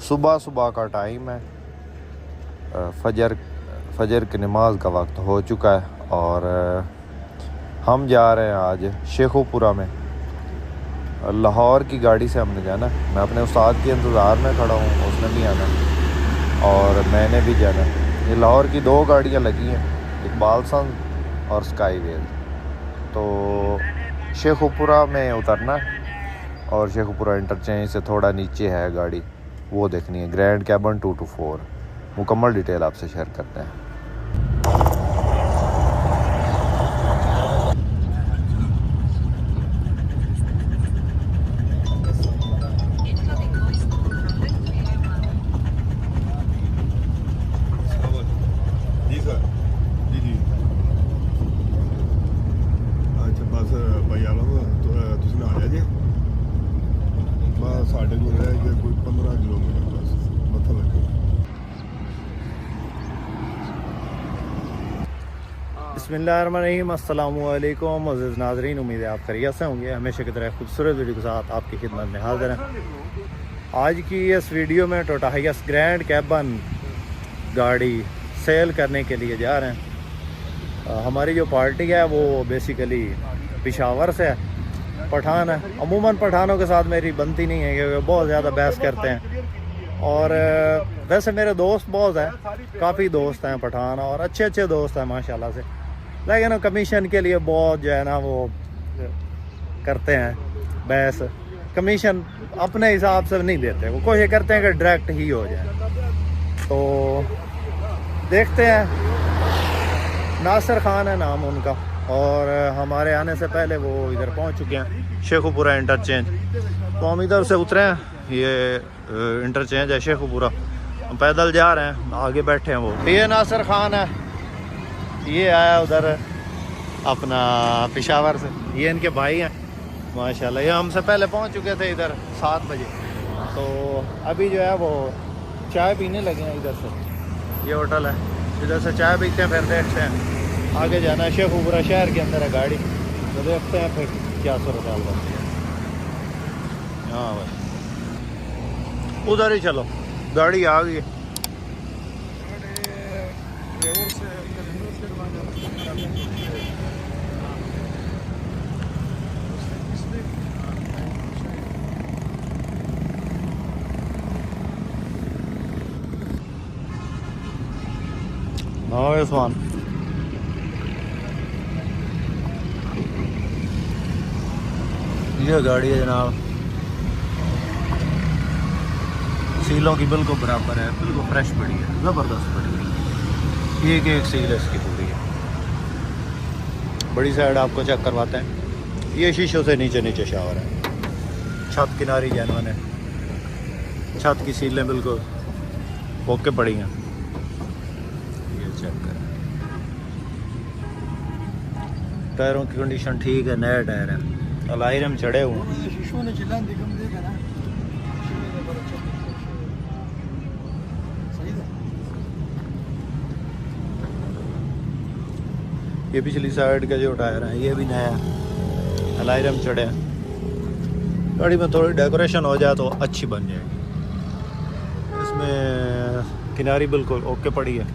सुबह सुबह का टाइम है, फजर की नमाज का वक्त हो चुका है और हम जा रहे हैं आज शेखोपुरा में। लाहौर की गाड़ी से हमने जाना। मैं अपने उस्ताद के इंतज़ार में खड़ा हूँ, उसने भी आना और मैंने भी जाना। ये लाहौर की 2 गाड़ियाँ लगी हैं, इकबाल सन और स्काईवेज। तो शेखोपुरा में उतरना है और शेखोपुरा इंटरचेंज से थोड़ा नीचे है गाड़ी, वो देखनी है। Grand cabin 224। मुकम्मल डिटेल आपसे शेयर करते हैं। बिस्मिल्लाहिर्रहमानिर्रहीम। अस्सलामुअलैकुम अज़ीज़ नाज़रीन, उम्मीद है आप खैरियत से होंगे। हमेशा की तरह खूबसूरत वीडियो के साथ आपकी खिदमत में हाज़िर हैं। आज की इस वीडियो में टोयोटा हाइएस ग्रैंड कैबन गाड़ी सेल करने के लिए जा रहे हैं। हमारी जो पार्टी है वो बेसिकली पेशावर से है, पठान है। अमूमन पठानों के साथ मेरी बनती नहीं है क्योंकि बहुत ज़्यादा बहस करते हैं। और वैसे मेरे दोस्त बहुत हैं, काफ़ी दोस्त हैं पठान और अच्छे अच्छे दोस्त हैं माशाल्लाह से, लेकिन कमीशन के लिए बहुत जो है ना वो करते हैं बहस। कमीशन अपने हिसाब से नहीं देते, वो कोशिश करते हैं कि डायरेक्ट ही हो जाए। तो देखते हैं। नासिर खान है नाम उनका और हमारे आने से पहले वो इधर पहुंच चुके हैं शेखोपुरा इंटरचेंज। तो हम इधर से उतरे हैं, ये इंटरचेंज है शेखोपुरा। हम पैदल जा रहे हैं, आगे बैठे हैं वो। ये नासिर खान है, ये आया उधर अपना पेशावर से, ये इनके भाई हैं माशाल्लाह। ये हमसे पहले पहुंच चुके थे इधर 7 बजे। तो अभी जो है वो चाय पीने लगे हैं इधर से। ये होटल है, इधर से चाय पीते हैं, फिर देखते हैं आगे जाना है। शेखोपुरा शहर के अंदर है गाड़ी, तो देखते हैं फिर क्या सूरत हाल बनती है। हाँ भाई, उधर ही चलो, गाड़ी आ गई। हाँ, ये गाड़ी है जनाब, सीलों की बिल्कुल बराबर है, बिल्कुल फ्रेश पड़ी है, ज़बरदस्त पड़ी है। एक एक सील इसकी पूरी है। बड़ी साइड आपको चेक करवाते हैं। ये शीशों से नीचे नीचे शावर है, छत किनारी जैनवन है, छत की सीलें बिल्कुल ओके पड़ी हैं। ये चेक करें, टायरों की कंडीशन ठीक है, नए टायर हैं, अलाइरम चढ़े हुए हैं। ये पिछली साइड के जो टायर हैं ये भी नया अलाइरम चढ़े हैं। गाड़ी में थोड़ी डेकोरेशन हो जाए तो अच्छी बन जाएगी। इसमें किनारी बिल्कुल ओके पड़ी है।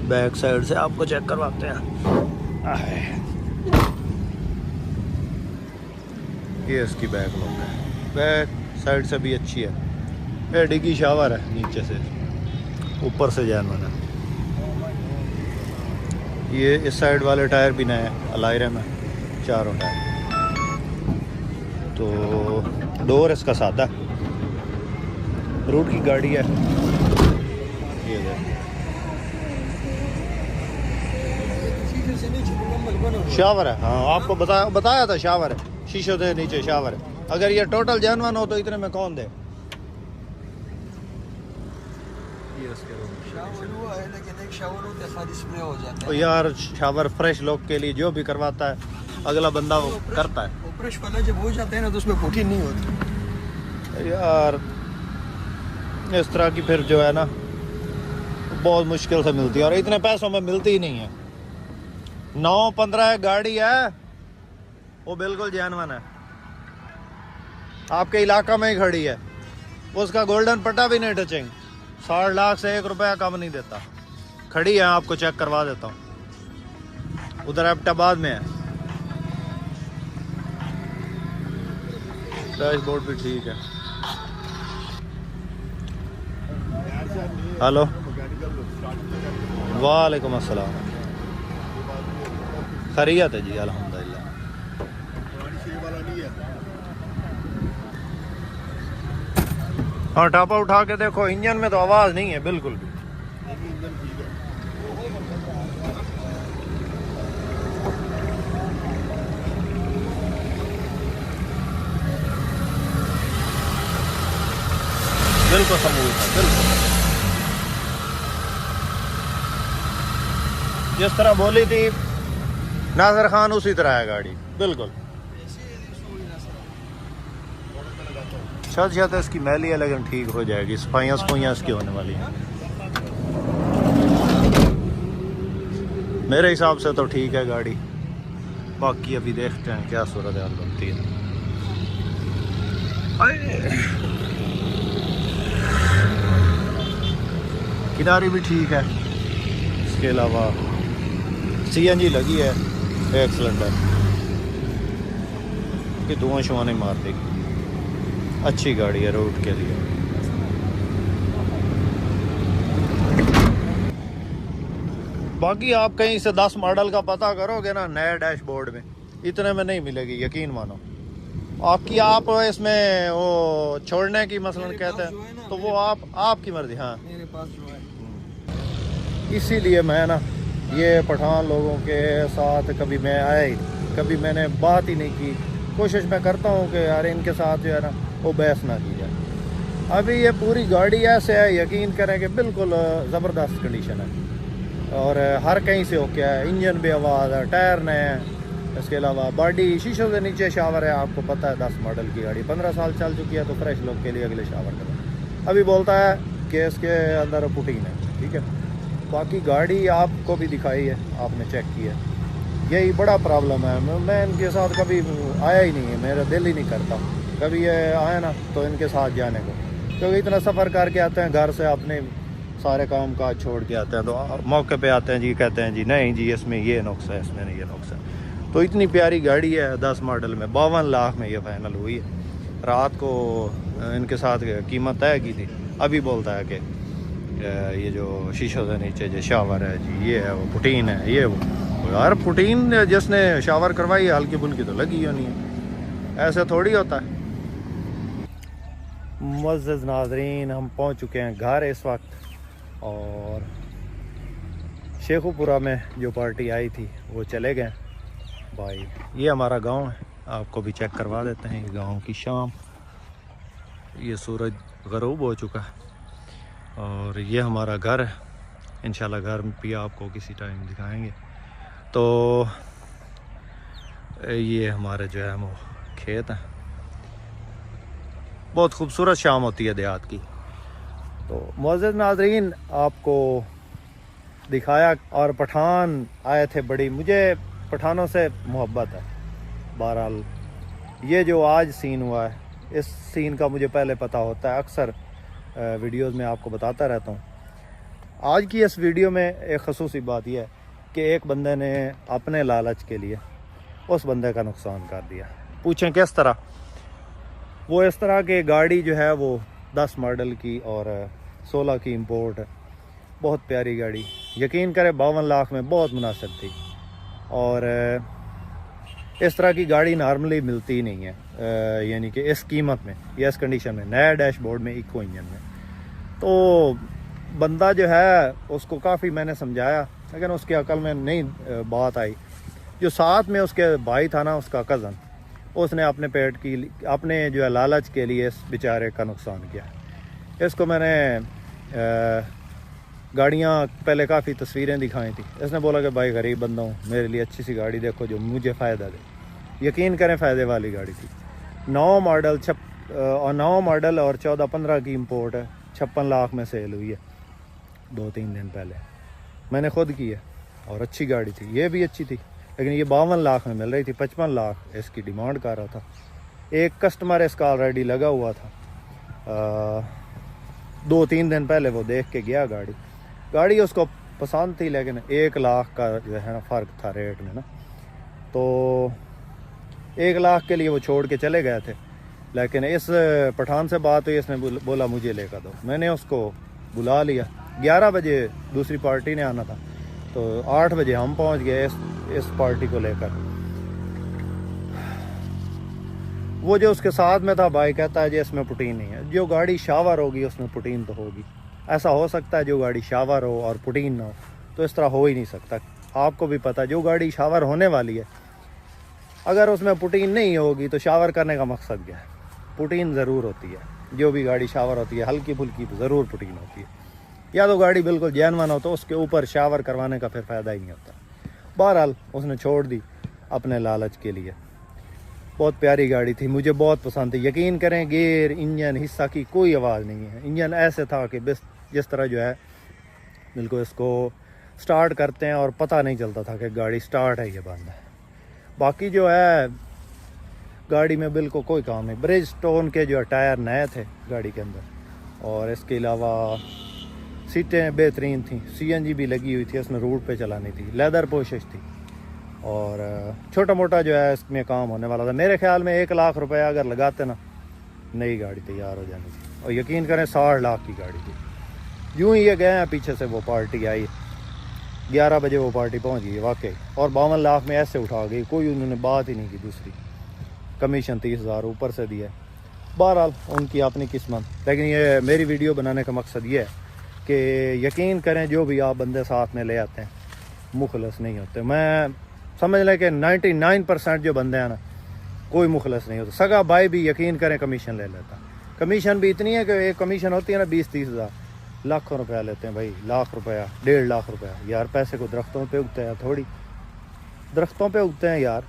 बैक साइड से आपको चेक करवाते हैं। ये इसकी बैक लुक है, बैक साइड से भी अच्छी है। ये डिगी शावर है, नीचे से ऊपर से जैनवन है। ये इस साइड वाले टायर भी नए अलाइरम है, चारों टायर। तो डोर इसका सादा, रूट की गाड़ी है। ये शावर है, हाँ आपको बताया था शावर है, शीशों से नीचे शावर है। अगर ये टोटल जैनवन हो तो इतने में कौन दे। तो यार शावर फ्रेश लोग के लिए जो भी करवाता है अगला बंदा वो करता है। फ्रेश वाला जब हो जाते हैं ना तो उसमें पुटी नहीं होती यार। इस तरह की फिर जो है ना बहुत मुश्किल से मिलती है और इतने पैसों में मिलती ही नहीं है। 9-15 गाड़ी है वो बिल्कुल जैनवन है। आपके इलाका में ही खड़ी है, उसका गोल्डन पट्टा भी नहीं टचिंग, 60 लाख से 1 रुपया कम नहीं देता। खड़ी है, आपको चेक करवा देता हूँ, उधर एबटाबाद में है। डैशबोर्ड भी ठीक है। हेलो, वालेकुम अस्सलाम। खैरियत है जी, अल्हम्दुलिल्लाह। हाँ, टापा उठा के देखो, इंजन में तो आवाज़ नहीं है बिल्कुल भी। बिल्कुल स्मूथ है, बिल्कुल जिस तरह बोली थी नाज़र खान उसी तरह है गाड़ी, बिल्कुल। छत इसकी मैली है लेकिन ठीक हो जाएगी, सफाइयाँ इसकी होने वाली हैं। मेरे हिसाब से तो ठीक है गाड़ी, बाकी अभी देखते हैं क्या सूरत हाल बनती है। किनारी भी ठीक है, इसके अलावा CNG लगी है, एक सिलेंडर कि धुआं शुआं नहीं मार देगी। अच्छी गाड़ी है रोड के लिए। बाकी आप कहीं से 10 मॉडल का पता करोगे ना नए डैशबोर्ड में, इतने में नहीं मिलेगी, यकीन मानो। आपकी आप इसमें वो छोड़ने की मसलन कहते हैं तो वो आपकी मर्जी। हाँ, मेरे पास जो है, इसीलिए मैं ना ये पठान लोगों के साथ कभी मैं आया ही नहीं, कभी मैंने बात ही नहीं की। कोशिश मैं करता हूँ कि यार इनके साथ जो है ना वो बहस ना की जाए। अभी ये पूरी गाड़ी ऐसे है, यकीन करें कि बिल्कुल ज़बरदस्त कंडीशन है और हर कहीं से ओके है। इंजन भी आवाज़ है, टायर नए हैं, इसके अलावा बॉडी शीशों से नीचे शावर है। आपको पता है 10 मॉडल की गाड़ी 15 साल चल चुकी है, तो फ्रेश लोग के लिए अगले शावर करें। अभी बोलता है कि इसके अंदर पुटीन है, ठीक है। बाकी गाड़ी आपको भी दिखाई है, आपने चेक की है। यही बड़ा प्रॉब्लम है, मैं इनके साथ कभी आया ही नहीं है, मेरा दिल ही नहीं करता कभी ये आए ना तो इनके साथ जाने को, क्योंकि इतना सफ़र करके आते हैं घर से, अपने सारे काम काज छोड़ के आते हैं, तो मौके पे आते हैं जी, कहते हैं जी नहीं जी इसमें ये नुक्स है, इसमें नहीं ये नुक्स है। तो इतनी प्यारी गाड़ी है 10 मॉडल में 52 लाख में ये फाइनल हुई है। रात को इनके साथ कीमत तय की थी, अभी बोलता है कि ये जो शीशों से नीचे जो शावर है जी, ये है वो पुटीन है, ये वो। यार पुटीन जिसने शावर करवाई है हल्की फुल्की तो लगी ही नहीं है, ऐसे थोड़ी होता है। मुअज़्ज़ज़ नाज़रीन, हम पहुंच चुके हैं घर इस वक्त, और शेखुपुरा में जो पार्टी आई थी वो चले गए भाई। ये हमारा गांव है, आपको भी चेक करवा देते हैं। ये गांव की शाम, ये सूरज ग़रूब हो चुका है और ये हमारा घर है। इंशाल्लाह घर भी आपको किसी टाइम दिखाएंगे। तो ये हमारे जो है वो खेत है। बहुत खूबसूरत शाम होती है देहात की। तो मुअज़्ज़ज़ नाज़रीन, आपको दिखाया, और पठान आए थे, बड़ी मुझे पठानों से मोहब्बत है। बहरहाल ये जो आज सीन हुआ है, इस सीन का मुझे पहले पता होता है, अक्सर वीडियोस में आपको बताता रहता हूँ। आज की इस वीडियो में एक ख़ुसूसी बात यह है कि एक बंदे ने अपने लालच के लिए उस बंदे का नुकसान कर दिया। पूछें किस तरह? वो इस तरह के गाड़ी जो है वो 10 मॉडल की और 16 की इंपोर्ट है, बहुत प्यारी गाड़ी, यकीन करें 52 लाख में बहुत मुनासिब थी। और इस तरह की गाड़ी नॉर्मली मिलती ही नहीं है, यानी कि इस कीमत में या इस कंडीशन में, नया डैशबोर्ड में, इको इंजन में। तो बंदा जो है उसको काफ़ी मैंने समझाया, लेकिन उसके अकल में नहीं बात आई। जो साथ में उसके भाई था ना, उसका कज़न, उसने अपने पेट की, अपने जो है लालच के लिए इस बेचारे का नुकसान किया। इसको मैंने गाड़ियाँ पहले काफ़ी तस्वीरें दिखाई थी। इसने बोला कि भाई गरीब बंदा हूँ, मेरे लिए अच्छी सी गाड़ी देखो जो मुझे फ़ायदा दे। यकीन करें फ़ायदे वाली गाड़ी थी। 9 मॉडल और 14-15 की इंपोर्ट है, 56 लाख में सेल हुई है 2-3 दिन पहले। मैंने खुद की है और अच्छी गाड़ी थी, ये भी अच्छी थी, लेकिन ये 52 लाख में मिल रही थी। 55 लाख इसकी डिमांड कर रहा था। एक कस्टमर इसका ऑलरेडी लगा हुआ था, 2-3 दिन पहले वो देख के गया गाड़ी उसको पसंद थी, लेकिन 1 लाख का जो है ना फ़र्क था रेट में ना, तो 1 लाख के लिए वो छोड़ के चले गए थे। लेकिन इस पठान से बात हुई, इसने बोला मुझे लेकर दो। मैंने उसको बुला लिया, 11 बजे दूसरी पार्टी ने आना था, तो 8 बजे हम पहुंच गए इस पार्टी को लेकर। वो जो उसके साथ में था भाई कहता है जी इसमें पुटीन नहीं है। जो गाड़ी शावर होगी उसमें पुटीन तो होगी। ऐसा हो सकता है जो गाड़ी शावर हो और पुटीन ना हो? तो इस तरह हो ही नहीं सकता। आपको भी पता है जो गाड़ी शावर होने वाली है, अगर उसमें पुटीन नहीं होगी तो शावर करने का मकसद क्या है? पुटीन ज़रूर होती है। जो भी गाड़ी शावर होती है हल्की फुल्की तो ज़रूर पुटीन होती है। या तो गाड़ी बिल्कुल जेनवन हो तो उसके ऊपर शावर करवाने का फिर फ़ायदा ही नहीं होता। बहरहाल उसने छोड़ दी अपने लालच के लिए। बहुत प्यारी गाड़ी थी, मुझे बहुत पसंद थी। यकीन करें गियर इंजन हिस्सा की कोई आवाज़ नहीं है। इंजन ऐसे था कि बस जिस तरह जो है बिल्कुल इसको स्टार्ट करते हैं और पता नहीं चलता था कि गाड़ी स्टार्ट है या बंद है। बाकी जो है गाड़ी में बिल्कुल कोई काम नहीं। ब्रिजस्टोन के जो टायर नए थे गाड़ी के अंदर, और इसके अलावा सीटें बेहतरीन थी। CNG भी लगी हुई थी, इसमें रोड पे चलानी थी। लेदर पोशिश थी और छोटा मोटा जो है इसमें काम होने वाला था। मेरे ख्याल में 1 लाख रुपया अगर लगाते ना, नई गाड़ी तैयार हो जानी थी। और यकीन करें 60 लाख की गाड़ी थी। यूँ ही ये गए हैं, पीछे से वो पार्टी आई, 11 बजे वो पार्टी पहुंच गई वाकई, और 52 लाख में ऐसे उठा गई। कोई उन्होंने बात ही नहीं की दूसरी। कमीशन 30,000 ऊपर से दिया। बहरहाल उनकी अपनी किस्मत। लेकिन ये मेरी वीडियो बनाने का मकसद ये है कि यकीन करें जो भी आप बंदे साथ में ले आते हैं मुखलस नहीं होते। मैं समझ लें कि 99% जो बंदे हैं ना कोई मुखलस नहीं होता। सगा भाई भी यकीन करें कमीशन ले लेता। कमीशन भी इतनी है कि एक कमीशन होती है ना 20-30 हज़ार, लाखों रुपया लेते हैं भाई। लाख रुपया, 1.5 लाख रुपया। यार पैसे को दरख्तों पे उगते हैं थोड़ी, दरख्तों पे उगते हैं यार।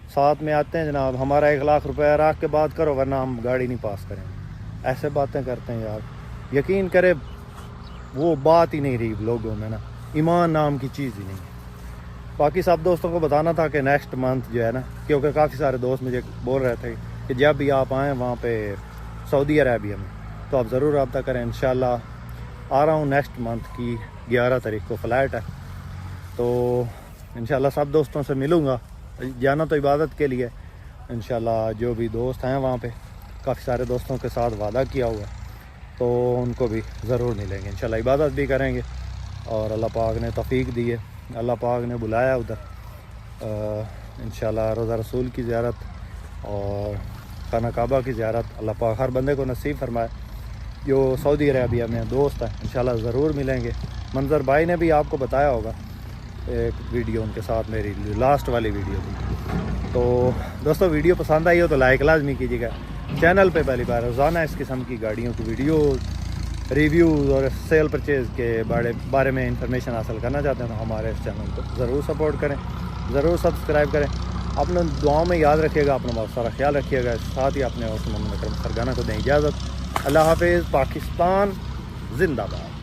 साथ में आते हैं जनाब हमारा 1 लाख रुपया रख के बात करो वरना हम गाड़ी नहीं पास करेंगे। ऐसे बातें करते हैं यार। यकीन करे वो बात ही नहीं रही लोगों में ना, ईमान नाम की चीज़ ही नहीं। बाकी सब दोस्तों को बताना था कि नेक्स्ट मंथ जो है ना, क्योंकि काफ़ी सारे दोस्त मुझे बोल रहे थे कि जब भी आप आएँ वहाँ पे सऊदी अरेबिया में तो आप ज़रूर रब्ता करें। इंशाल्लाह आ रहा हूँ नेक्स्ट मंथ की 11 तारीख को फ़्लाइट है, तो इंशाल्लाह सब दोस्तों से मिलूँगा। जाना तो इबादत के लिए। इंशाल्लाह जो भी दोस्त हैं वहाँ पे, काफ़ी सारे दोस्तों के साथ वादा किया हुआ है, तो उनको भी ज़रूर मिलेंगे। इंशाल्लाह इबादत भी करेंगे। और अल्लाह पाक ने तौफीक दी है, अल्लाह पाक ने बुलाया उधर। इंशाल्लाह रोज़ा रसूल की ज़ियारत और खाना काबा की ज़ियारत अल्लाह पाक हर बंदे को नसीब फरमाए। जो सऊदी अरेबिया में दोस्त हैं इंशाल्लाह ज़रूर मिलेंगे। मंजर भाई ने भी आपको बताया होगा एक वीडियो उनके साथ, मेरी लास्ट वाली वीडियो थी। तो दोस्तों वीडियो पसंद आई हो तो लाइक लाजमी कीजिएगा। चैनल पे पहली बार रोज़ाना इस किस्म की गाड़ियों की वीडियो, रिव्यूज़ और सेल परचेज़ के बारे में इंफॉर्मेशन हासिल करना चाहते हैं तो हमारे इस चैनल को ज़रूर सपोर्ट करें, ज़रूर सब्सक्राइब करें। अपने दुआओं में याद रखिएगा, अपना बहुत सारा ख्याल रखिएगा। साथ ही अपने मोहम्मद अकरम सरगाना को दें इजाज़त। अल्लाह हाफिज़। पाकिस्तान जिंदाबाद।